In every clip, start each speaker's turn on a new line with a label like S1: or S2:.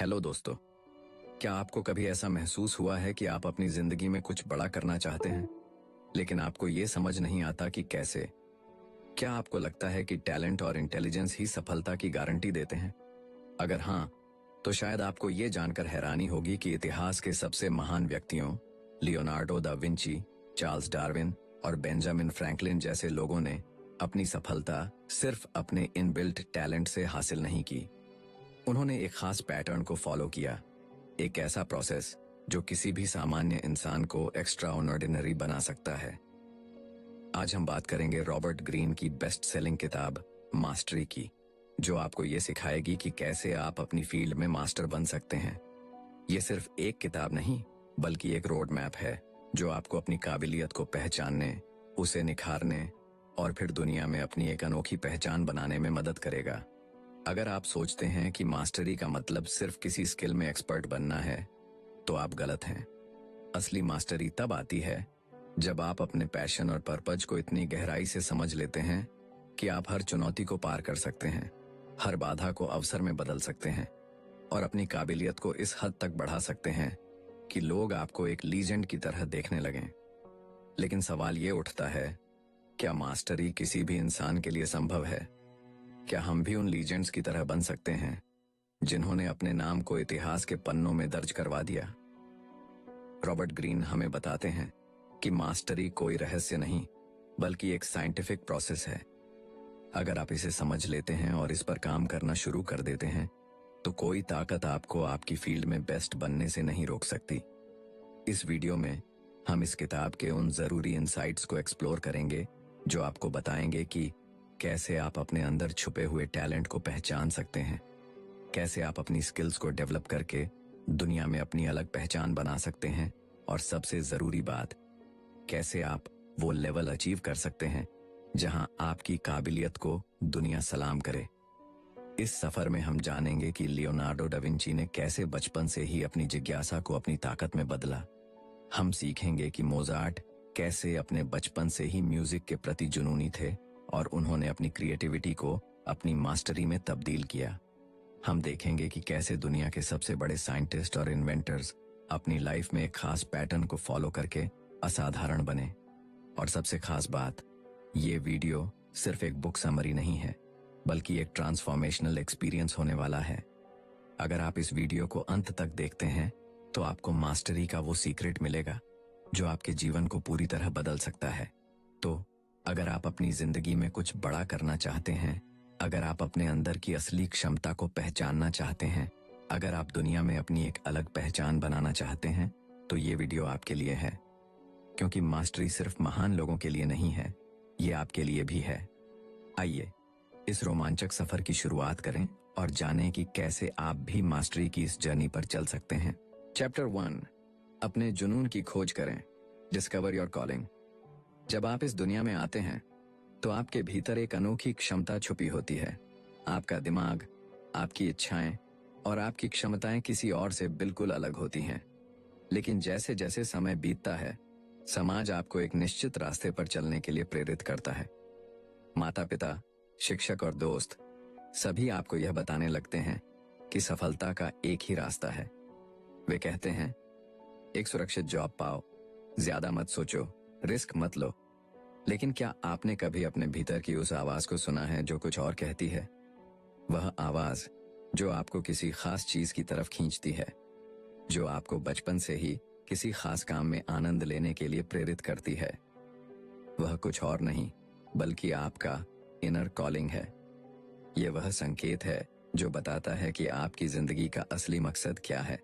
S1: Hello दोस्तों। क्या आपको कभी ऐसा महसूस हुआ है कि आप अपनी जिंदगी में कुछ बड़ा करना चाहते हैं, लेकिन आपको ये समझ नहीं आता कि कैसे? क्या आपको लगता है कि टैलेंट और इंटेलिजेंस ही सफलता की गारंटी देते हैं? अगर हाँ, तो शायद आपको ये जानकर हैरानी होगी कि इतिहास के सबसे महान व्यक्तियों, Leonardo da Vinci, Charles Darwin और बेंजामिन फ्रैंकलिन जैसे लोगों ने अपनी सफलता सिर्फ अपने इनबिल्ट टैलेंट से हासिल नहीं की। उन्होंने एक खास पैटर्न को फॉलो किया, एक ऐसा प्रोसेस जो किसी भी सामान्य इंसान को एक्स्ट्रा ऑर्डिनरी बना सकता है। आज हम बात करेंगे रॉबर्ट ग्रीन की बेस्ट सेलिंग किताब मास्टरी की, जो आपको ये सिखाएगी कि कैसे आप अपनी फील्ड में मास्टर बन सकते हैं। ये सिर्फ एक किताब नहीं, बल्कि एक रोड मैप है जो आपको अपनी काबिलियत को पहचानने, उसे निखारने और फिर दुनिया में अपनी एक अनोखी पहचान बनाने में मदद करेगा। अगर आप सोचते हैं कि मास्टरी का मतलब सिर्फ किसी स्किल में एक्सपर्ट बनना है, तो आप गलत हैं। असली मास्टरी तब आती है जब आप अपने पैशन और पर्पज को इतनी गहराई से समझ लेते हैं कि आप हर चुनौती को पार कर सकते हैं, हर बाधा को अवसर में बदल सकते हैं और अपनी काबिलियत को इस हद तक बढ़ा सकते हैं कि लोग आपको एक लीजेंड की तरह देखने लगें। लेकिन सवाल ये उठता है, क्या मास्टरी किसी भी इंसान के लिए संभव है? क्या हम भी उन लीजेंड्स की तरह बन सकते हैं जिन्होंने अपने नाम को इतिहास के पन्नों में दर्ज करवा दिया? रॉबर्ट ग्रीन हमें बताते हैं कि मास्टरी कोई रहस्य नहीं, बल्कि एक साइंटिफिक प्रोसेस है। अगर आप इसे समझ लेते हैं और इस पर काम करना शुरू कर देते हैं, तो कोई ताकत आपको आपकी फील्ड में बेस्ट बनने से नहीं रोक सकती। इस वीडियो में हम इस किताब के उन जरूरी इंसाइट्स को एक्सप्लोर करेंगे जो आपको बताएंगे कि कैसे आप अपने अंदर छुपे हुए टैलेंट को पहचान सकते हैं, कैसे आप अपनी स्किल्स को डेवलप करके दुनिया में अपनी अलग पहचान बना सकते हैं, और सबसे जरूरी बात, कैसे आप वो लेवल अचीव कर सकते हैं जहां आपकी काबिलियत को दुनिया सलाम करे। इस सफर में हम जानेंगे कि लियोनार्डो डा विंची ने कैसे बचपन से ही अपनी जिज्ञासा को अपनी ताकत में बदला। हम सीखेंगे कि मोजार्ट कैसे अपने बचपन से ही म्यूजिक के प्रति जुनूनी थे और उन्होंने अपनी क्रिएटिविटी को अपनी मास्टरी में तब्दील किया। हम देखेंगे कि कैसे दुनिया के सबसे बड़े साइंटिस्ट और इन्वेंटर्स अपनी लाइफ में एक खास पैटर्न को फॉलो करके असाधारण बने। और सबसे खास बात, ये वीडियो सिर्फ एक बुक समरी नहीं है, बल्कि एक ट्रांसफॉर्मेशनल एक्सपीरियंस होने वाला है। अगर आप इस वीडियो को अंत तक देखते हैं, तो आपको मास्टरी का वो सीक्रेट मिलेगा जो आपके जीवन को पूरी तरह बदल सकता है। तो अगर आप अपनी जिंदगी में कुछ बड़ा करना चाहते हैं, अगर आप अपने अंदर की असली क्षमता को पहचानना चाहते हैं, अगर आप दुनिया में अपनी एक अलग पहचान बनाना चाहते हैं, तो ये वीडियो आपके लिए है। क्योंकि मास्टरी सिर्फ महान लोगों के लिए नहीं है, ये आपके लिए भी है। आइए इस रोमांचक सफर की शुरुआत करें और जानें कि कैसे आप भी मास्टरी की इस जर्नी पर चल सकते हैं। चैप्टर 1, अपने जुनून की खोज करें, डिस्कवर योर कॉलिंग। जब आप इस दुनिया में आते हैं, तो आपके भीतर एक अनोखी क्षमता छुपी होती है। आपका दिमाग, आपकी इच्छाएं और आपकी क्षमताएं किसी और से बिल्कुल अलग होती हैं। लेकिन जैसे जैसे समय बीतता है, समाज आपको एक निश्चित रास्ते पर चलने के लिए प्रेरित करता है। माता पिता, शिक्षक और दोस्त सभी आपको यह बताने लगते हैं कि सफलता का एक ही रास्ता है। वे कहते हैं, एक सुरक्षित जॉब पाओ, ज्यादा मत सोचो, रिस्क मत लो। लेकिन क्या आपने कभी अपने भीतर की उस आवाज को सुना है जो कुछ और कहती है? वह आवाज जो आपको किसी खास चीज की तरफ खींचती है, जो आपको बचपन से ही किसी खास काम में आनंद लेने के लिए प्रेरित करती है। वह कुछ और नहीं, बल्कि आपका इनर कॉलिंग है। यह वह संकेत है जो बताता है कि आपकी जिंदगी का असली मकसद क्या है।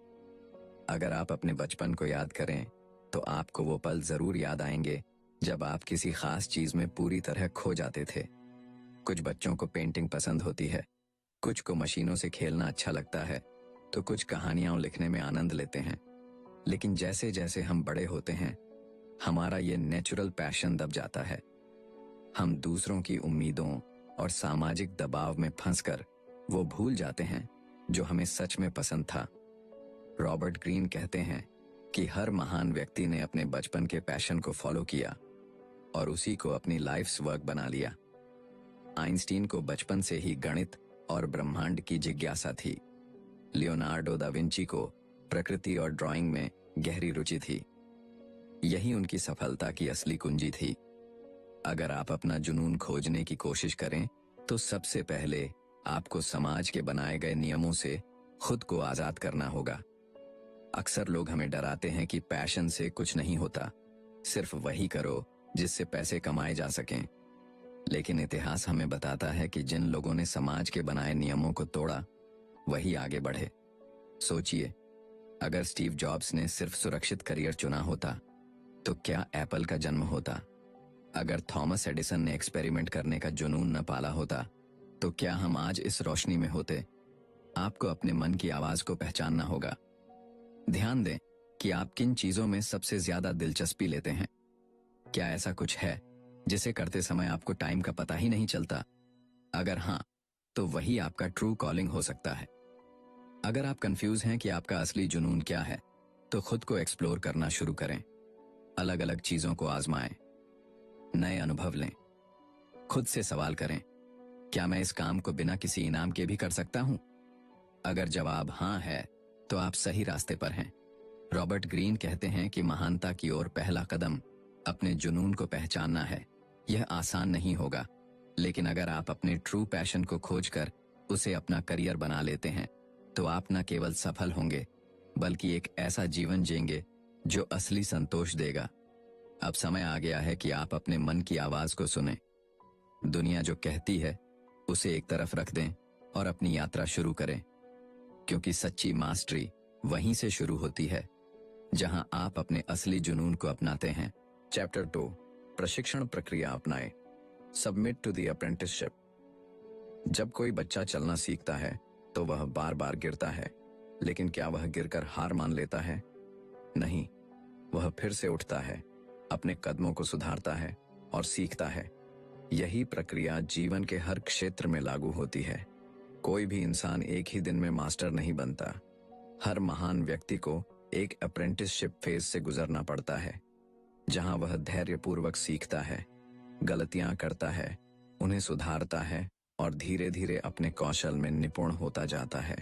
S1: अगर आप अपने बचपन को याद करें, तो आपको वो पल जरूर याद आएंगे जब आप किसी खास चीज में पूरी तरह खो जाते थे। कुछ बच्चों को पेंटिंग पसंद होती है, कुछ को मशीनों से खेलना अच्छा लगता है, तो कुछ कहानियां लिखने में आनंद लेते हैं। लेकिन जैसे जैसे हम बड़े होते हैं, हमारा ये नेचुरल पैशन दब जाता है। हम दूसरों की उम्मीदों और सामाजिक दबाव में फंसकर वो भूल जाते हैं जो हमें सच में पसंद था। रॉबर्ट ग्रीन कहते हैं कि हर महान व्यक्ति ने अपने बचपन के पैशन को फॉलो किया और उसी को अपनी लाइफ्स वर्क बना लिया। आइंस्टीन को बचपन से ही गणित और ब्रह्मांड की जिज्ञासा थी, लियोनार्डो दा विंची को प्रकृति और ड्राइंग में गहरी रुचि थी। यही उनकी सफलता की असली कुंजी थी। अगर आप अपना जुनून खोजने की कोशिश करें तो सबसे पहले आपको समाज के बनाए गए नियमों से खुद को आजाद करना होगा। अक्सर लोग हमें डराते हैं कि पैशन से कुछ नहीं होता, सिर्फ वही करो जिससे पैसे कमाए जा सकें। लेकिन इतिहास हमें बताता है कि जिन लोगों ने समाज के बनाए नियमों को तोड़ा वही आगे बढ़े। सोचिए, अगर स्टीव जॉब्स ने सिर्फ सुरक्षित करियर चुना होता तो क्या एप्पल का जन्म होता? अगर थॉमस एडिसन ने एक्सपेरिमेंट करने का जुनून न पाला होता तो क्या हम आज इस रोशनी में होते? आपको अपने मन की आवाज को पहचानना होगा। ध्यान दें कि आप किन चीजों में सबसे ज्यादा दिलचस्पी लेते हैं। क्या ऐसा कुछ है जिसे करते समय आपको टाइम का पता ही नहीं चलता? अगर हाँ, तो वही आपका ट्रू कॉलिंग हो सकता है। अगर आप कंफ्यूज हैं कि आपका असली जुनून क्या है, तो खुद को एक्सप्लोर करना शुरू करें। अलग अलग चीजों को आजमाएं, नए अनुभव लें। खुद से सवाल करें, क्या मैं इस काम को बिना किसी इनाम के भी कर सकता हूं? अगर जवाब हाँ है तो आप सही रास्ते पर हैं। रॉबर्ट ग्रीन कहते हैं कि महानता की ओर पहला कदम अपने जुनून को पहचानना है। यह आसान नहीं होगा, लेकिन अगर आप अपने ट्रू पैशन को खोजकर उसे अपना करियर बना लेते हैं तो आप न केवल सफल होंगे बल्कि एक ऐसा जीवन जिएंगे जो असली संतोष देगा। अब समय आ गया है कि आप अपने मन की आवाज को सुनें। दुनिया जो कहती है उसे एक तरफ रख दें और अपनी यात्रा शुरू करें, क्योंकि सच्ची मास्टरी वहीं से शुरू होती है जहां आप अपने असली जुनून को अपनाते हैं। चैप्टर 2, प्रशिक्षण प्रक्रिया अपनाएं। Submit to the apprenticeship. जब कोई बच्चा चलना सीखता है तो वह बार बार गिरता है, लेकिन क्या वह गिरकर हार मान लेता है? नहीं, वह फिर से उठता है, अपने कदमों को सुधारता है और सीखता है। यही प्रक्रिया जीवन के हर क्षेत्र में लागू होती है। कोई भी इंसान एक ही दिन में मास्टर नहीं बनता। हर महान व्यक्ति को एक अप्रेंटिसशिप फेज से गुजरना पड़ता है, जहां वह धैर्यपूर्वक सीखता है, गलतियां करता है, उन्हें सुधारता है और धीरे धीरे अपने कौशल में निपुण होता जाता है।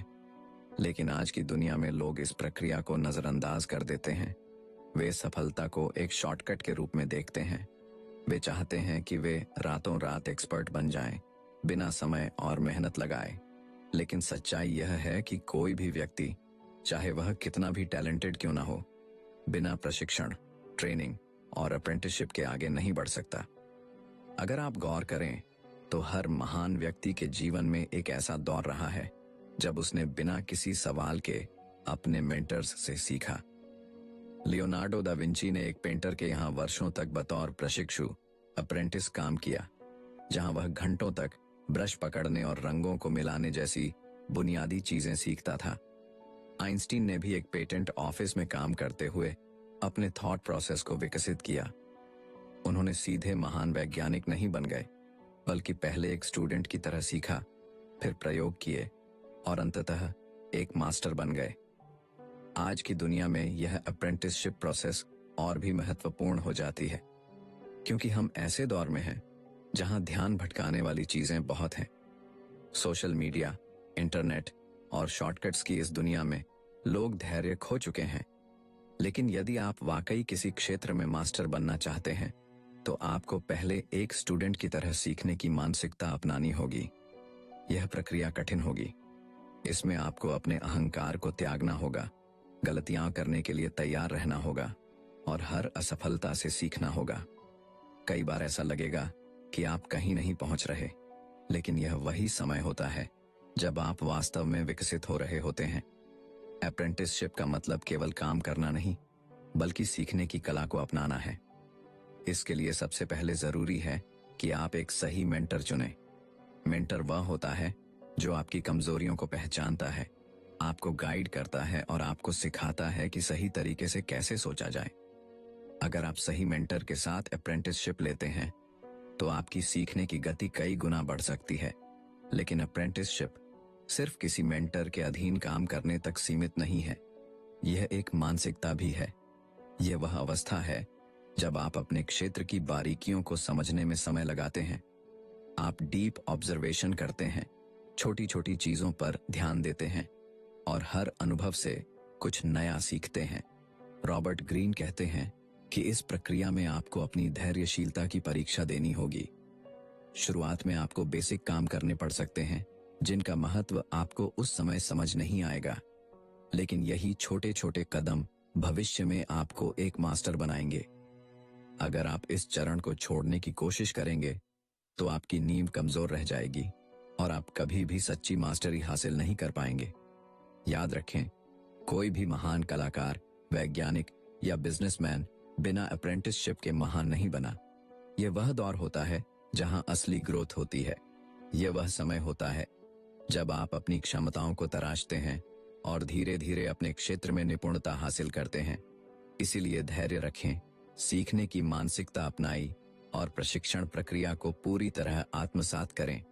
S1: लेकिन आज की दुनिया में लोग इस प्रक्रिया को नजरअंदाज कर देते हैं। वे सफलता को एक शॉर्टकट के रूप में देखते हैं। वे चाहते हैं कि वे रातों रात एक्सपर्ट बन जाएं, बिना समय और मेहनत लगाए। लेकिन सच्चाई यह है कि कोई भी व्यक्ति, चाहे वह कितना भी टैलेंटेड क्यों ना हो, बिना प्रशिक्षण, ट्रेनिंग और अप्रेंटिसशिप के आगे नहीं बढ़ सकता। अगर आप गौर करें तो हर महान व्यक्ति के जीवन में एक ऐसा दौर रहा है जब उसने बिना किसी सवाल के अपने मेंटर्स से सीखा। लियोनार्डो दा विंची ने एक पेंटर के यहाँ वर्षों तक बतौर प्रशिक्षु अप्रेंटिस काम किया, जहां वह घंटों तक ब्रश पकड़ने और रंगों को मिलाने जैसी बुनियादी चीजें सीखता था। आइंस्टीन ने भी एक पेटेंट ऑफिस में काम करते हुए अपने थॉट प्रोसेस को विकसित किया। उन्होंने सीधे महान वैज्ञानिक नहीं बन गए, बल्कि पहले एक स्टूडेंट की तरह सीखा, फिर प्रयोग किए और अंततः एक मास्टर बन गए। आज की दुनिया में यह अप्रेंटिसशिप प्रोसेस और भी महत्वपूर्ण हो जाती है, क्योंकि हम ऐसे दौर में हैं जहां ध्यान भटकाने वाली चीजें बहुत हैं। सोशल मीडिया, इंटरनेट और शॉर्टकट्स की इस दुनिया में लोग धैर्य खो चुके हैं। लेकिन यदि आप वाकई किसी क्षेत्र में मास्टर बनना चाहते हैं तो आपको पहले एक स्टूडेंट की तरह सीखने की मानसिकता अपनानी होगी। यह प्रक्रिया कठिन होगी। इसमें आपको अपने अहंकार को त्यागना होगा, गलतियां करने के लिए तैयार रहना होगा और हर असफलता से सीखना होगा। कई बार ऐसा लगेगा कि आप कहीं नहीं पहुंच रहे, लेकिन यह वही समय होता है जब आप वास्तव में विकसित हो रहे होते हैं। अप्रेंटिसशिप का मतलब केवल काम करना नहीं, बल्कि सीखने की कला को अपनाना है। इसके लिए सबसे पहले जरूरी है कि आप एक सही मेंटर चुनें। मेंटर वह होता है जो आपकी कमजोरियों को पहचानता है, आपको गाइड करता है और आपको सिखाता है कि सही तरीके से कैसे सोचा जाए। अगर आप सही मेंटर के साथ अप्रेंटिसशिप लेते हैं तो आपकी सीखने की गति कई गुना बढ़ सकती है। लेकिन अप्रेंटिसशिप सिर्फ किसी मेंटर के अधीन काम करने तक सीमित नहीं है। यह एक मानसिकता भी है। यह वह अवस्था है जब आप अपने क्षेत्र की बारीकियों को समझने में समय लगाते हैं। आप डीप ऑब्जर्वेशन करते हैं, छोटी छोटी चीजों पर ध्यान देते हैं और हर अनुभव से कुछ नया सीखते हैं। रॉबर्ट ग्रीन कहते हैं कि इस प्रक्रिया में आपको अपनी धैर्यशीलता की परीक्षा देनी होगी। शुरुआत में आपको बेसिक काम करने पड़ सकते हैं जिनका महत्व आपको उस समय समझ नहीं आएगा, लेकिन यही छोटे छोटे कदम भविष्य में आपको एक मास्टर बनाएंगे। अगर आप इस चरण को छोड़ने की कोशिश करेंगे तो आपकी नींव कमजोर रह जाएगी और आप कभी भी सच्ची मास्टरी हासिल नहीं कर पाएंगे। याद रखें, कोई भी महान कलाकार, वैज्ञानिक या बिजनेसमैन बिना अप्रेंटिसशिप के महान नहीं बना। यह वह दौर होता है जहां असली ग्रोथ होती है। यह वह समय होता है जब आप अपनी क्षमताओं को तराशते हैं और धीरे धीरे अपने क्षेत्र में निपुणता हासिल करते हैं। इसीलिए धैर्य रखें, सीखने की मानसिकता अपनाई और प्रशिक्षण प्रक्रिया को पूरी तरह आत्मसात करें,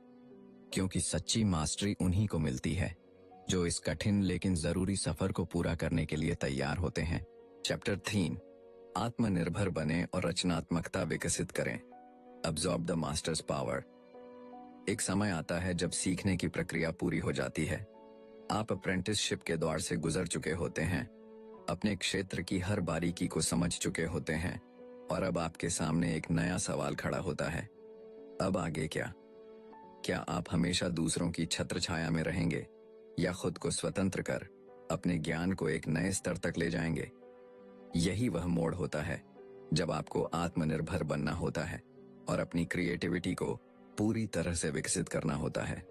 S1: क्योंकि सच्ची मास्टरी उन्हीं को मिलती है जो इस कठिन लेकिन जरूरी सफर को पूरा करने के लिए तैयार होते हैं। चैप्टर 3, आत्मनिर्भर बने और रचनात्मकता विकसित करें। Absorb the masters power. एक समय आता है जब सीखने की प्रक्रिया पूरी हो जाती है। आप अप्रेंटिसशिप के दौर से गुजर चुके होते हैं, अपने क्षेत्र की हर बारीकी को समझ चुके होते हैं और अब आपके सामने एक नया सवाल खड़ा होता है। अब आगे क्या? क्या आप हमेशा दूसरों की छत्रछाया में रहेंगे या खुद को स्वतंत्र कर अपने ज्ञान को एक नए स्तर तक ले जाएंगे? यही वह मोड़ होता है जब आपको आत्मनिर्भर बनना होता है और अपनी क्रिएटिविटी को पूरी तरह से विकसित करना होता है।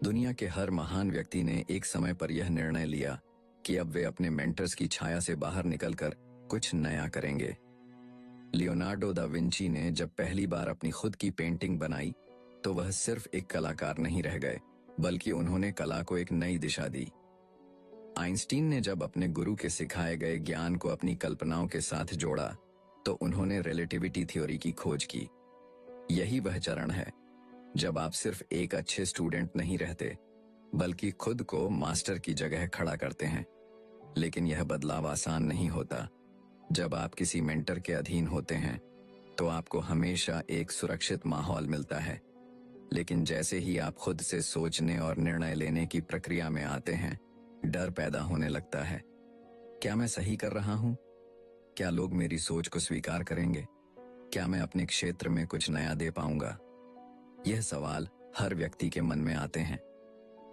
S1: दुनिया के हर महान व्यक्ति ने एक समय पर यह निर्णय लिया कि अब वे अपने मेंटर्स की छाया से बाहर निकलकर कुछ नया करेंगे। लियोनार्डो दा विंची ने जब पहली बार अपनी खुद की पेंटिंग बनाई तो वह सिर्फ एक कलाकार नहीं रह गए, बल्कि उन्होंने कला को एक नई दिशा दी। आइंस्टीन ने जब अपने गुरु के सिखाए गए ज्ञान को अपनी कल्पनाओं के साथ जोड़ा तो उन्होंने रिलेटिविटी थ्योरी की खोज की। यही वह चरण है जब आप सिर्फ एक अच्छे स्टूडेंट नहीं रहते, बल्कि खुद को मास्टर की जगह खड़ा करते हैं। लेकिन यह बदलाव आसान नहीं होता। जब आप किसी मेंटर के अधीन होते हैं तो आपको हमेशा एक सुरक्षित माहौल मिलता है, लेकिन जैसे ही आप खुद से सोचने और निर्णय लेने की प्रक्रिया में आते हैं, डर पैदा होने लगता है। क्या मैं सही कर रहा हूं? क्या लोग मेरी सोच को स्वीकार करेंगे? क्या मैं अपने क्षेत्र में कुछ नया दे पाऊंगा? यह सवाल हर व्यक्ति के मन में आते हैं,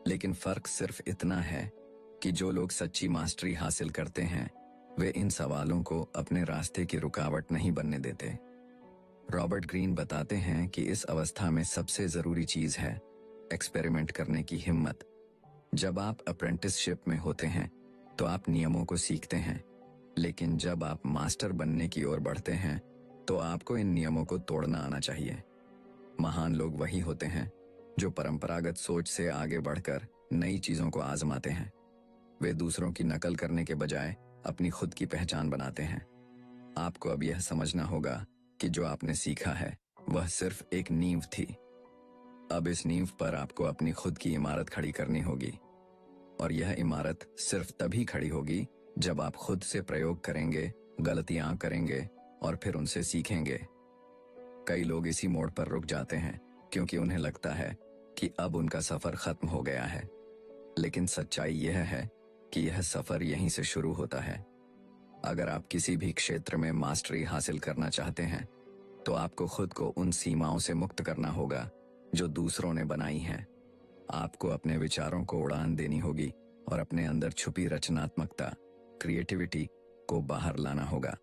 S1: लेकिन फर्क सिर्फ इतना है कि जो लोग सच्ची मास्टरी हासिल करते हैं वे इन सवालों को अपने रास्ते की रुकावट नहीं बनने देते। रॉबर्ट ग्रीन बताते हैं कि इस अवस्था में सबसे जरूरी चीज है एक्सपेरिमेंट करने की हिम्मत। जब आप अप्रेंटिसशिप में होते हैं तो आप नियमों को सीखते हैं, लेकिन जब आप मास्टर बनने की ओर बढ़ते हैं तो आपको इन नियमों को तोड़ना आना चाहिए। महान लोग वही होते हैं जो परंपरागत सोच से आगे बढ़कर नई चीजों को आजमाते हैं। वे दूसरों की नकल करने के बजाय अपनी खुद की पहचान बनाते हैं। आपको अब यह समझना होगा कि जो आपने सीखा है वह सिर्फ एक नींव थी। अब इस नींव पर आपको अपनी खुद की इमारत खड़ी करनी होगी, और यह इमारत सिर्फ तभी खड़ी होगी जब आप खुद से प्रयोग करेंगे, गलतियां करेंगे और फिर उनसे सीखेंगे। कई लोग इसी मोड़ पर रुक जाते हैं क्योंकि उन्हें लगता है कि अब उनका सफर खत्म हो गया है, लेकिन सच्चाई यह है कि यह सफर यहीं से शुरू होता है। अगर आप किसी भी क्षेत्र में मास्टरी हासिल करना चाहते हैं तो आपको खुद को उन सीमाओं से मुक्त करना होगा जो दूसरों ने बनाई हैं। आपको अपने विचारों को उड़ान देनी होगी और अपने अंदर छुपी रचनात्मकता, क्रिएटिविटी को बाहर लाना होगा।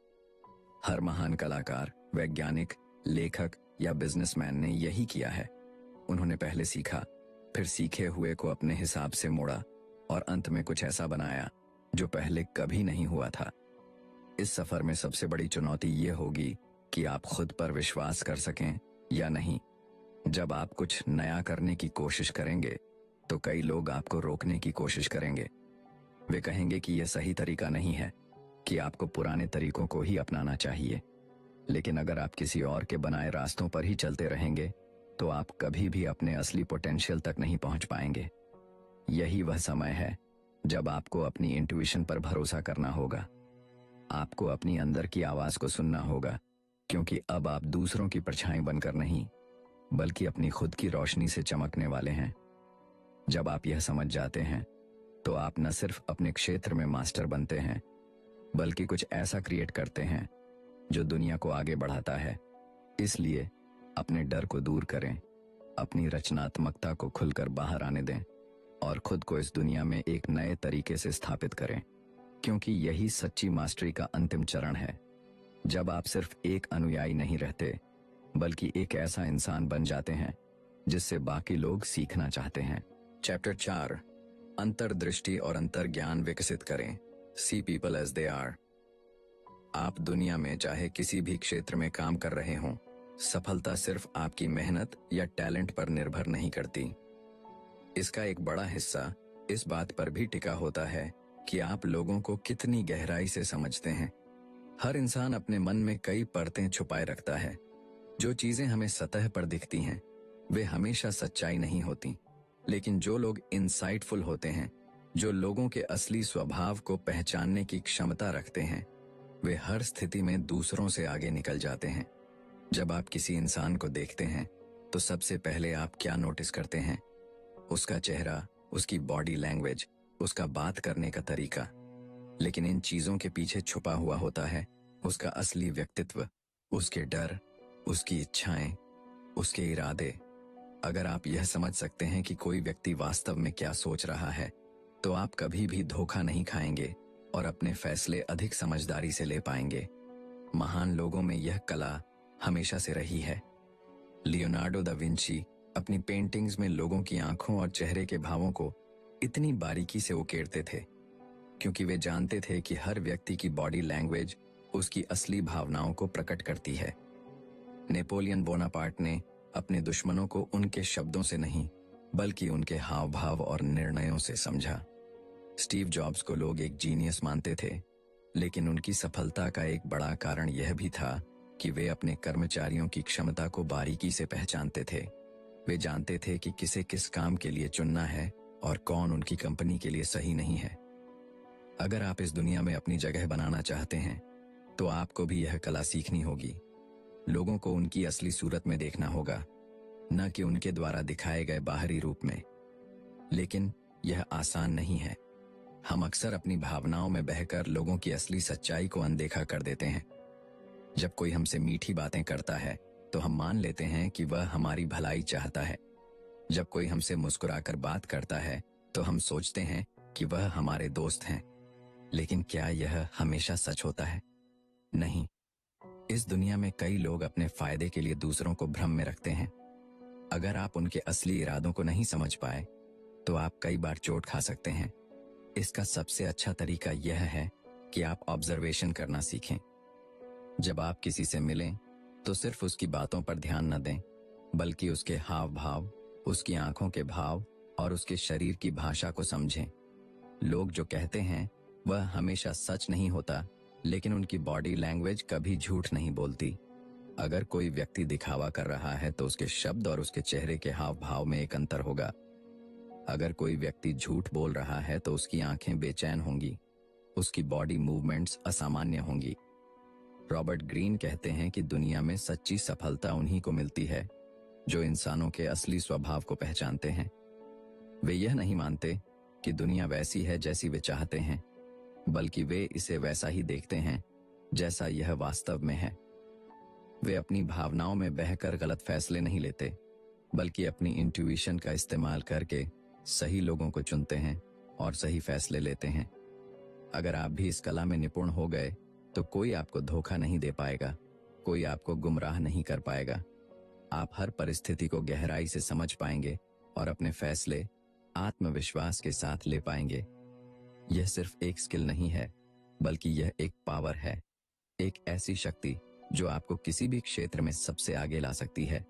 S1: हर महान कलाकार, वैज्ञानिक, लेखक या बिजनेसमैन ने यही किया है। उन्होंने पहले सीखा, फिर सीखे हुए को अपने हिसाब से मोड़ा और अंत में कुछ ऐसा बनाया जो पहले कभी नहीं हुआ था। इस सफर में सबसे बड़ी चुनौती ये होगी कि आप खुद पर विश्वास कर सकें या नहीं। जब आप कुछ नया करने की कोशिश करेंगे तो कई लोग आपको रोकने की कोशिश करेंगे। वे कहेंगे कि यह सही तरीका नहीं है, कि आपको पुराने तरीकों को ही अपनाना चाहिए। लेकिन अगर आप किसी और के बनाए रास्तों पर ही चलते रहेंगे तो आप कभी भी अपने असली पोटेंशियल तक नहीं पहुंच पाएंगे। यही वह समय है जब आपको अपनी इंट्यूशन पर भरोसा करना होगा। आपको अपनी अंदर की आवाज को सुनना होगा, क्योंकि अब आप दूसरों की परछाई बनकर नहीं, बल्कि अपनी खुद की रोशनी से चमकने वाले हैं। जब आप यह समझ जाते हैं तो आप न सिर्फ अपने क्षेत्र में मास्टर बनते हैं, बल्कि कुछ ऐसा क्रिएट करते हैं जो दुनिया को आगे बढ़ाता है। इसलिए अपने डर को दूर करें, अपनी रचनात्मकता को खुलकर बाहर आने दें और खुद को इस दुनिया में एक नए तरीके से स्थापित करें, क्योंकि यही सच्ची मास्टरी का अंतिम चरण है। जब आप सिर्फ एक अनुयायी नहीं रहते, बल्कि एक ऐसा इंसान बन जाते हैं जिससे बाकी लोग सीखना चाहते हैं। चैप्टर 4, अंतर्दृष्टि और अंतर्ज्ञान विकसित करें। See people as they are. आप दुनिया में चाहे किसी भी क्षेत्र में काम कर रहे हों, सफलता सिर्फ आपकी मेहनत या टैलेंट पर निर्भर नहीं करती। इसका एक बड़ा हिस्सा इस बात पर भी टिका होता है कि आप लोगों को कितनी गहराई से समझते हैं। हर इंसान अपने मन में कई परतें छुपाए रखता है। जो चीजें हमें सतह पर दिखती हैं, वे हमेशा सच्चाई नहीं होती, लेकिन जो लोग इंसाइटफुल होते हैं, जो लोगों के असली स्वभाव को पहचानने की क्षमता रखते हैं, वे हर स्थिति में दूसरों से आगे निकल जाते हैं। जब आप किसी इंसान को देखते हैं, तो सबसे पहले आप क्या नोटिस करते हैं? उसका चेहरा, उसकी बॉडी लैंग्वेज, उसका बात करने का तरीका। लेकिन इन चीजों के पीछे छुपा हुआ होता है उसका असली व्यक्तित्व, उसके डर, उसकी इच्छाएं, उसके इरादे। अगर आप यह समझ सकते हैं कि कोई व्यक्ति वास्तव में क्या सोच रहा है, तो आप कभी भी धोखा नहीं खाएंगे और अपने फैसले अधिक समझदारी से ले पाएंगे। महान लोगों में यह कला हमेशा से रही है। लियोनार्डो दा विंची अपनी पेंटिंग्स में लोगों की आंखों और चेहरे के भावों को इतनी बारीकी से उकेरते थे, क्योंकि वे जानते थे कि हर व्यक्ति की बॉडी लैंग्वेज उसकी असली भावनाओं को प्रकट करती है। नेपोलियन बोनापार्ट ने अपने दुश्मनों को उनके शब्दों से नहीं, बल्कि उनके हाव भाव और निर्णयों से समझा। स्टीव जॉब्स को लोग एक जीनियस मानते थे, लेकिन उनकी सफलता का एक बड़ा कारण यह भी था कि वे अपने कर्मचारियों की क्षमता को बारीकी से पहचानते थे। वे जानते थे कि किसे किस काम के लिए चुनना है और कौन उनकी कंपनी के लिए सही नहीं है। अगर आप इस दुनिया में अपनी जगह बनाना चाहते हैं, तो आपको भी यह कला सीखनी होगी। लोगों को उनकी असली सूरत में देखना होगा, न कि उनके द्वारा दिखाए गए बाहरी रूप में। लेकिन यह आसान नहीं है। हम अक्सर अपनी भावनाओं में बहकर लोगों की असली सच्चाई को अनदेखा कर देते हैं। जब कोई हमसे मीठी बातें करता है, तो हम मान लेते हैं कि वह हमारी भलाई चाहता है। जब कोई हमसे मुस्कुराकर बात करता है, तो हम सोचते हैं कि वह हमारे दोस्त हैं। लेकिन क्या यह हमेशा सच होता है? नहीं। इस दुनिया में कई लोग अपने फायदे के लिए दूसरों को भ्रम में रखते हैं। अगर आप उनके असली इरादों को नहीं समझ पाए, तो आप कई बार चोट खा सकते हैं। इसका सबसे अच्छा तरीका यह है कि आप ऑब्जर्वेशन करना सीखें। जब आप किसी से मिलें, तो सिर्फ उसकी बातों पर ध्यान न दें, बल्कि उसके हाव भाव, उसकी आंखों के भाव और उसके शरीर की भाषा को समझें। लोग जो कहते हैं वह हमेशा सच नहीं होता, लेकिन उनकी बॉडी लैंग्वेज कभी झूठ नहीं बोलती। अगर कोई व्यक्ति दिखावा कर रहा है, तो उसके शब्द और उसके चेहरे के हाव भाव में एक अंतर होगा। अगर कोई व्यक्ति झूठ बोल रहा है, तो उसकी आंखें बेचैन होंगी, उसकी बॉडी मूवमेंट्स असामान्य होंगी। रॉबर्ट ग्रीन कहते हैं कि दुनिया में सच्ची सफलता उन्हीं को मिलती है जो इंसानों के असली स्वभाव को पहचानते हैं। वे यह नहीं मानते कि दुनिया वैसी है जैसी वे चाहते हैं, बल्कि वे इसे वैसा ही देखते हैं जैसा यह वास्तव में है। वे अपनी भावनाओं में बहकर गलत फैसले नहीं लेते, बल्कि अपनी इंट्यूइशन का इस्तेमाल करके सही लोगों को चुनते हैं और सही फैसले लेते हैं। अगर आप भी इस कला में निपुण हो गए, तो कोई आपको धोखा नहीं दे पाएगा, कोई आपको गुमराह नहीं कर पाएगा। आप हर परिस्थिति को गहराई से समझ पाएंगे और अपने फैसले आत्मविश्वास के साथ ले पाएंगे। यह सिर्फ एक स्किल नहीं है, बल्कि यह एक पावर है, एक ऐसी शक्ति जो आपको किसी भी क्षेत्र में सबसे आगे ला सकती है।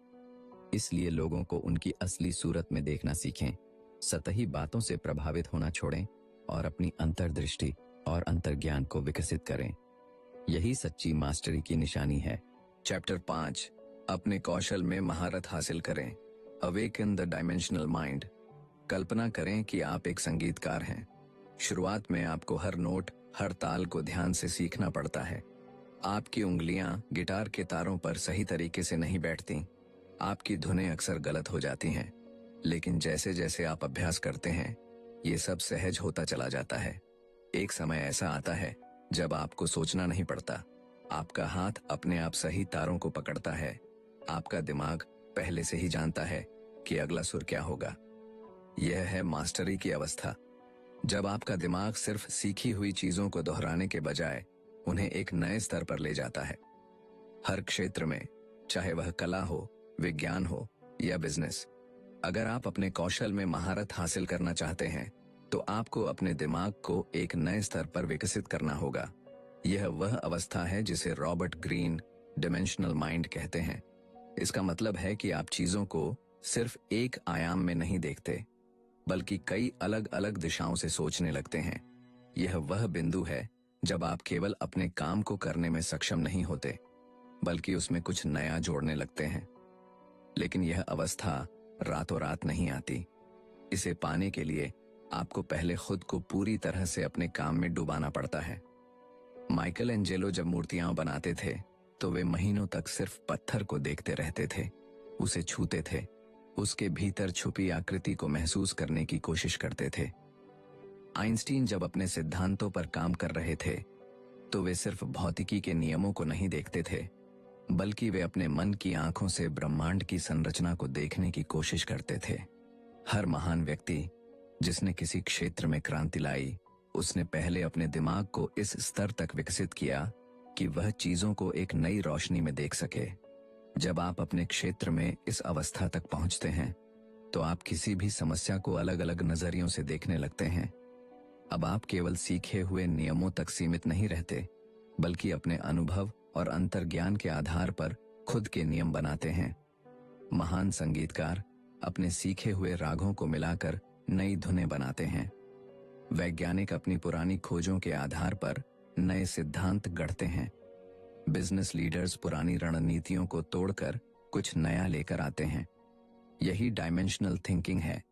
S1: इसलिए लोगों को उनकी असली सूरत में देखना सीखें, सतही बातों से प्रभावित होना छोड़ें और अपनी अंतर्दृष्टि और अंतर्ज्ञान को विकसित करें। यही सच्ची मास्टरी की निशानी है। चैप्टर 5, अपने कौशल में महारत हासिल करें। Awaken the dimensional mind. कल्पना करें कि आप एक संगीतकार हैं। शुरुआत में आपको हर नोट, हर ताल को ध्यान से सीखना पड़ता है। आपकी उंगलियां गिटार के तारों पर सही तरीके से नहीं बैठती। आपकी धुनें अक्सर गलत हो जाती हैं। लेकिन जैसे जैसे आप अभ्यास करते हैं, ये सब सहज होता चला जाता है। एक समय ऐसा आता है जब आपको सोचना नहीं पड़ता, आपका हाथ अपने आप सही तारों को पकड़ता है। आपका दिमाग पहले से ही जानता है कि अगला सुर क्या होगा। यह है मास्टरी की अवस्था, जब आपका दिमाग सिर्फ सीखी हुई चीजों को दोहराने के बजाय उन्हें एक नए स्तर पर ले जाता है। हर क्षेत्र में, चाहे वह कला हो, विज्ञान हो या बिजनेस, अगर आप अपने कौशल में महारत हासिल करना चाहते हैं तो आपको अपने दिमाग को एक नए स्तर पर विकसित करना होगा। यह वह अवस्था है जिसे रॉबर्ट ग्रीन डिमेंशनल माइंड कहते हैं। इसका मतलब है कि आप चीजों को सिर्फ एक आयाम में नहीं देखते, बल्कि कई अलग अलग दिशाओं से सोचने लगते हैं। यह वह बिंदु है जब आप केवल अपने काम को करने में सक्षम नहीं होते, बल्कि उसमें कुछ नया जोड़ने लगते हैं। लेकिन यह अवस्था रातों रात नहीं आती। इसे पाने के लिए आपको पहले खुद को पूरी तरह से अपने काम में डुबाना पड़ता है। माइकल एंजेलो जब मूर्तियां बनाते थे तो वे महीनों तक सिर्फ पत्थर को देखते रहते थे, उसे छूते थे, उसके भीतर छुपी आकृति को महसूस करने की कोशिश करते थे। आइंस्टीन जब अपने सिद्धांतों पर काम कर रहे थे तो वे सिर्फ भौतिकी के नियमों को नहीं देखते थे, बल्कि वे अपने मन की आंखों से ब्रह्मांड की संरचना को देखने की कोशिश करते थे। हर महान व्यक्ति जिसने किसी क्षेत्र में क्रांति लाई, उसने पहले अपने दिमाग को इस स्तर तक विकसित किया कि वह चीजों को एक नई रोशनी में देख सके। जब आप अपने क्षेत्र में इस अवस्था तक पहुंचते हैं तो आप किसी भी समस्या को अलग अलग नजरियों से देखने लगते हैं। अब आप केवल सीखे हुए नियमों तक सीमित नहीं रहते, बल्कि अपने अनुभव और अंतर्ज्ञान के आधार पर खुद के नियम बनाते हैं। महान संगीतकार अपने सीखे हुए रागों को मिलाकर नई धुनें बनाते हैं। वैज्ञानिक अपनी पुरानी खोजों के आधार पर नए सिद्धांत गढ़ते हैं। बिजनेस लीडर्स पुरानी रणनीतियों को तोड़कर कुछ नया लेकर आते हैं। यही डायमेंशनल थिंकिंग है,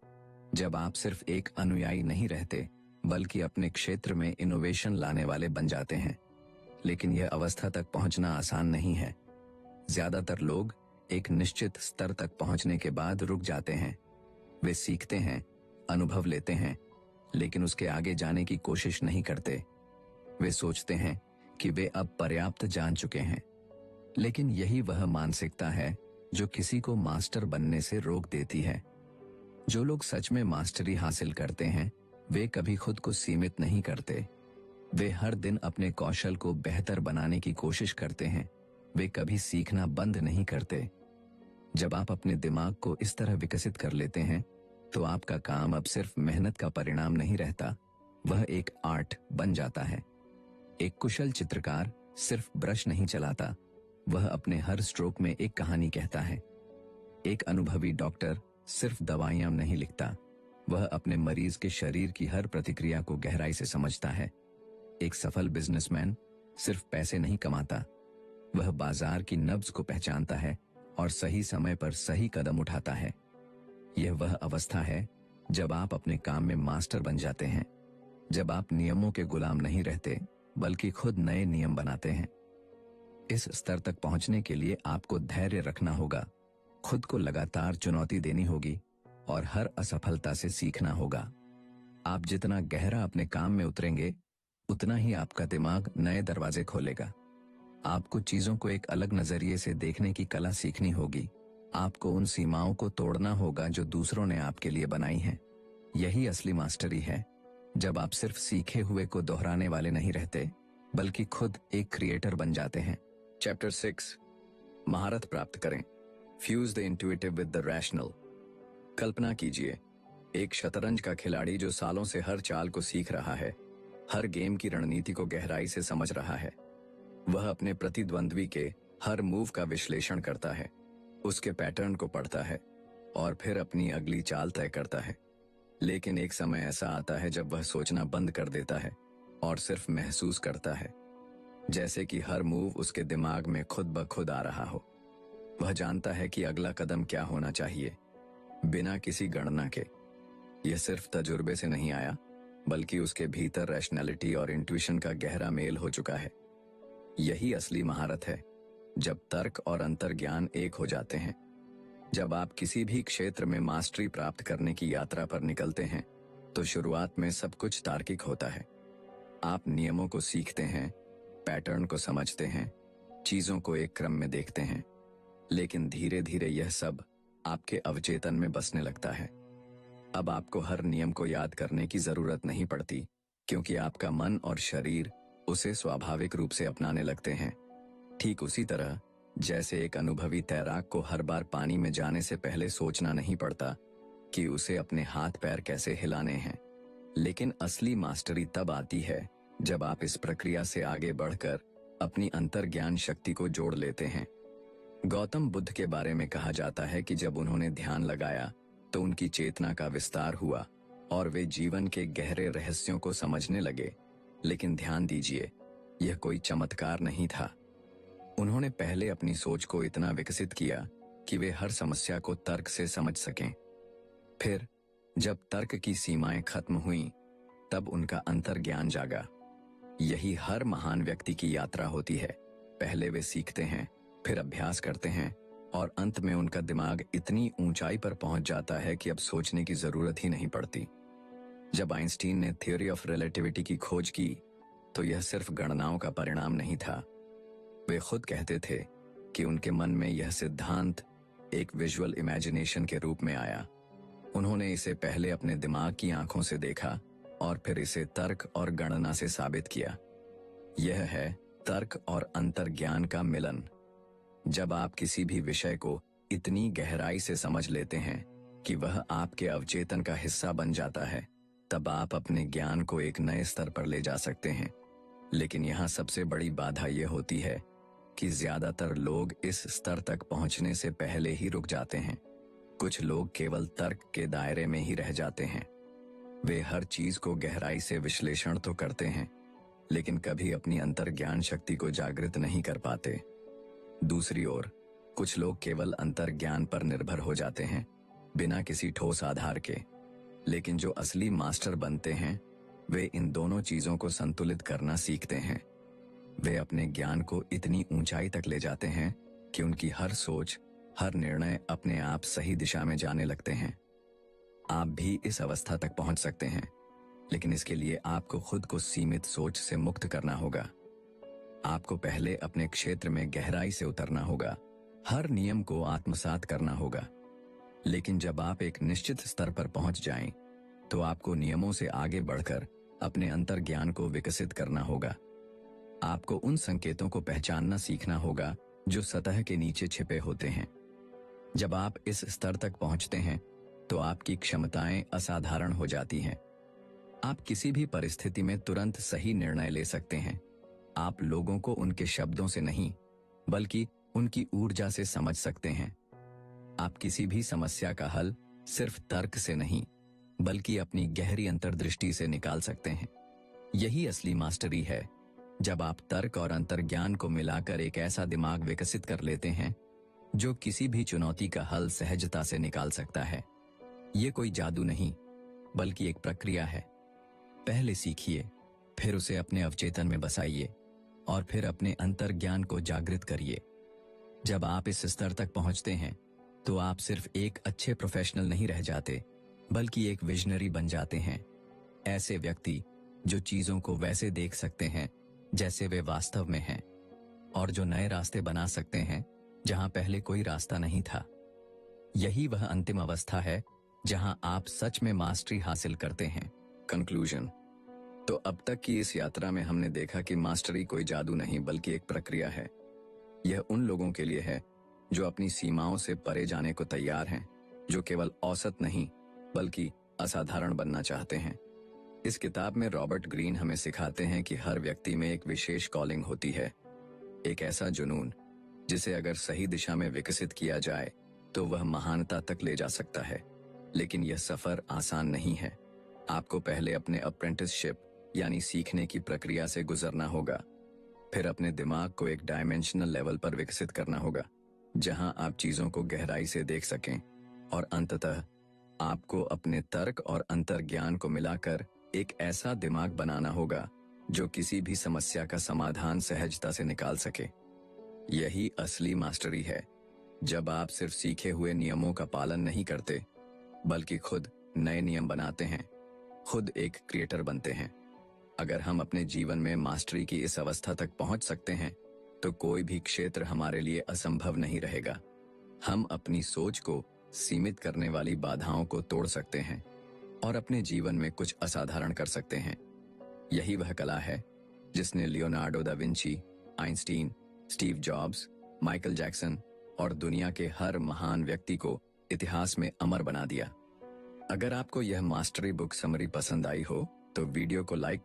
S1: जब आप सिर्फ एक अनुयायी नहीं रहते, बल्कि अपने क्षेत्र में इनोवेशन लाने वाले बन जाते हैं। लेकिन यह अवस्था तक पहुंचना आसान नहीं है। ज्यादातर लोग एक निश्चित स्तर तक पहुंचने के बाद रुक जाते हैं। वे सीखते हैं, अनुभव लेते हैं, लेकिन उसके आगे जाने की कोशिश नहीं करते। वे सोचते हैं कि वे अब पर्याप्त जान चुके हैं। लेकिन यही वह मानसिकता है जो किसी को मास्टर बनने से रोक देती है। जो लोग सच में मास्टरी हासिल करते हैं, वे कभी खुद को सीमित नहीं करते। वे हर दिन अपने कौशल को बेहतर बनाने की कोशिश करते हैं। वे कभी सीखना बंद नहीं करते। जब आप अपने दिमाग को इस तरह विकसित कर लेते हैं तो आपका काम अब सिर्फ मेहनत का परिणाम नहीं रहता, वह एक आर्ट बन जाता है। एक कुशल चित्रकार सिर्फ ब्रश नहीं चलाता, वह अपने हर स्ट्रोक में एक कहानी कहता है। एक अनुभवी डॉक्टर सिर्फ दवाइयां नहीं लिखता, वह अपने मरीज के शरीर की हर प्रतिक्रिया को गहराई से समझता है। एक सफल बिजनेसमैन सिर्फ पैसे नहीं कमाता, वह बाजार की नब्ज को पहचानता है और सही समय पर सही कदम उठाता है। यह वह अवस्था है जब आप अपने काम में मास्टर बन जाते हैं, जब आप नियमों के गुलाम नहीं रहते, बल्कि खुद नए नियम बनाते हैं। इस स्तर तक पहुंचने के लिए आपको धैर्य रखना होगा, खुद को लगातार चुनौती देनी होगी और हर असफलता से सीखना होगा। आप जितना गहरा अपने काम में उतरेंगे, उतना ही आपका दिमाग नए दरवाजे खोलेगा। आपको चीजों को एक अलग नजरिए से देखने की कला सीखनी होगी। आपको उन सीमाओं को तोड़ना होगा जो दूसरों ने आपके लिए बनाई हैं। यही असली मास्टरी है, जब आप सिर्फ सीखे हुए को दोहराने वाले नहीं रहते, बल्कि खुद एक क्रिएटर बन जाते हैं। चैप्टर 6, महारत प्राप्त करें। Fuse the intuitive with the rational. कल्पना कीजिए, एक शतरंज का खिलाड़ी जो सालों से हर चाल को सीख रहा है, हर गेम की रणनीति को गहराई से समझ रहा है। वह अपने प्रतिद्वंद्वी के हर मूव का विश्लेषण करता है, उसके पैटर्न को पढ़ता है और फिर अपनी अगली चाल तय करता है। लेकिन एक समय ऐसा आता है जब वह सोचना बंद कर देता है और सिर्फ महसूस करता है, जैसे कि हर मूव उसके दिमाग में खुद ब खुद आ रहा हो। वह जानता है कि अगला कदम क्या होना चाहिए, बिना किसी गणना के। यह सिर्फ तजुर्बे से नहीं आया, बल्कि उसके भीतर रैशनैलिटी और इंट्यूशन का गहरा मेल हो चुका है। यही असली महारत है, जब तर्क और अंतर्ज्ञान एक हो जाते हैं। जब आप किसी भी क्षेत्र में मास्टरी प्राप्त करने की यात्रा पर निकलते हैं, तो शुरुआत में सब कुछ तार्किक होता है। आप नियमों को सीखते हैं, पैटर्न को समझते हैं, चीजों को एक क्रम में देखते हैं, लेकिन धीरे धीरे यह सब आपके अवचेतन में बसने लगता है। अब आपको हर नियम को याद करने की जरूरत नहीं पड़ती, क्योंकि आपका मन और शरीर उसे स्वाभाविक रूप से अपनाने लगते हैं। ठीक उसी तरह जैसे एक अनुभवी तैराक को हर बार पानी में जाने से पहले सोचना नहीं पड़ता कि उसे अपने हाथ पैर कैसे हिलाने हैं। लेकिन असली मास्टरी तब आती है जब आप इस प्रक्रिया से आगे बढ़कर अपनी अंतर्ज्ञान शक्ति को जोड़ लेते हैं। गौतम बुद्ध के बारे में कहा जाता है कि जब उन्होंने ध्यान लगाया तो उनकी चेतना का विस्तार हुआ और वे जीवन के गहरे रहस्यों को समझने लगे। लेकिन ध्यान दीजिए, यह कोई चमत्कार नहीं था। उन्होंने पहले अपनी सोच को इतना विकसित किया कि वे हर समस्या को तर्क से समझ सकें। फिर जब तर्क की सीमाएं खत्म हुईं, तब उनका अंतर्ज्ञान जागा। यही हर महान व्यक्ति की यात्रा होती है। पहले वे सीखते हैं, फिर अभ्यास करते हैं और अंत में उनका दिमाग इतनी ऊंचाई पर पहुंच जाता है कि अब सोचने की जरूरत ही नहीं पड़ती। जब आइंस्टीन ने थ्योरी ऑफ रिलेटिविटी की खोज की, तो यह सिर्फ गणनाओं का परिणाम नहीं था। वे खुद कहते थे कि उनके मन में यह सिद्धांत एक विजुअल इमेजिनेशन के रूप में आया। उन्होंने इसे पहले अपने दिमाग की आंखों से देखा और फिर इसे तर्क और गणना से साबित किया। यह है तर्क और अंतर्ज्ञान का मिलन। जब आप किसी भी विषय को इतनी गहराई से समझ लेते हैं कि वह आपके अवचेतन का हिस्सा बन जाता है, तब आप अपने ज्ञान को एक नए स्तर पर ले जा सकते हैं। लेकिन यहाँ सबसे बड़ी बाधा यह होती है कि ज्यादातर लोग इस स्तर तक पहुंचने से पहले ही रुक जाते हैं। कुछ लोग केवल तर्क के दायरे में ही रह जाते हैं। वे हर चीज को गहराई से विश्लेषण तो करते हैं, लेकिन कभी अपनी अंतर्ज्ञान शक्ति को जागृत नहीं कर पाते। दूसरी ओर कुछ लोग केवल अंतर्ज्ञान पर निर्भर हो जाते हैं, बिना किसी ठोस आधार के। लेकिन जो असली मास्टर बनते हैं, वे इन दोनों चीजों को संतुलित करना सीखते हैं। वे अपने ज्ञान को इतनी ऊंचाई तक ले जाते हैं कि उनकी हर सोच, हर निर्णय अपने आप सही दिशा में जाने लगते हैं। आप भी इस अवस्था तक पहुंच सकते हैं, लेकिन इसके लिए आपको खुद को सीमित सोच से मुक्त करना होगा। आपको पहले अपने क्षेत्र में गहराई से उतरना होगा, हर नियम को आत्मसात करना होगा। लेकिन जब आप एक निश्चित स्तर पर पहुंच जाएं, तो आपको नियमों से आगे बढ़कर अपने अंतर्ज्ञान को विकसित करना होगा। आपको उन संकेतों को पहचानना सीखना होगा जो सतह के नीचे छिपे होते हैं। जब आप इस स्तर तक पहुंचते हैं, तो आपकी क्षमताएं असाधारण हो जाती हैं। आप किसी भी परिस्थिति में तुरंत सही निर्णय ले सकते हैं। आप लोगों को उनके शब्दों से नहीं, बल्कि उनकी ऊर्जा से समझ सकते हैं। आप किसी भी समस्या का हल सिर्फ तर्क से नहीं, बल्कि अपनी गहरी अंतर्दृष्टि से निकाल सकते हैं। यही असली मास्टरी है, जब आप तर्क और अंतर्ज्ञान को मिलाकर एक ऐसा दिमाग विकसित कर लेते हैं जो किसी भी चुनौती का हल सहजता से निकाल सकता है। ये कोई जादू नहीं, बल्कि एक प्रक्रिया है। पहले सीखिए, फिर उसे अपने अवचेतन में बसाइए और फिर अपने अंतर्ज्ञान को जागृत करिए। जब आप इस स्तर तक पहुंचते हैं, तो आप सिर्फ एक अच्छे प्रोफेशनल नहीं रह जाते, बल्कि एक विजनरी बन जाते हैं। ऐसे व्यक्ति जो चीजों को वैसे देख सकते हैं जैसे वे वास्तव में हैं, और जो नए रास्ते बना सकते हैं जहां पहले कोई रास्ता नहीं था। यही वह अंतिम अवस्था है जहां आप सच में मास्टरी हासिल करते हैं। कंक्लूजन। तो अब तक की इस यात्रा में हमने देखा कि मास्टरी कोई जादू नहीं, बल्कि एक प्रक्रिया है। यह उन लोगों के लिए है जो अपनी सीमाओं से परे जाने को तैयार हैं, जो केवल औसत नहीं बल्कि असाधारण बनना चाहते हैं। इस किताब में रॉबर्ट ग्रीन हमें सिखाते हैं कि हर व्यक्ति में एक विशेष कॉलिंग होती है, एक ऐसा जुनून जिसे अगर सही दिशा में विकसित किया जाए तो वह महानता तक ले जा सकता है। लेकिन यह सफर आसान नहीं है। आपको पहले अपने अप्रेंटिसशिप यानी सीखने की प्रक्रिया से गुजरना होगा, फिर अपने दिमाग को एक डायमेंशनल लेवल पर विकसित करना होगा जहां आप चीजों को गहराई से देख सकें, और अंततः आपको अपने तर्क और अंतर्ज्ञान को मिलाकर एक ऐसा दिमाग बनाना होगा जो किसी भी समस्या का समाधान सहजता से निकाल सके। यही असली मास्टरी है, जब आप सिर्फ सीखे हुए नियमों का पालन नहीं करते, बल्कि खुद नए नियम बनाते हैं। खुद एक क्रिएटर बनते हैं। अगर हम अपने जीवन में मास्टरी की इस अवस्था तक पहुंच सकते हैं तो कोई भी क्षेत्र हमारे लिए असंभव नहीं रहेगा। हम अपनी सोच को सीमित करने वाली बाधाओं को तोड़ सकते हैं और अपने जीवन में कुछ असाधारण कर सकते हैं। यही वह कला है जिसने Leonardo da Vinci, Einstein, Steve jobs, Michael Jackson और दुनिया के हर महान व्यक्ति को इतिहास में अमर बना दिया। अगर आपको यह मास्टरी बुक समरी पसंद आई हो तो वीडियो को लाइक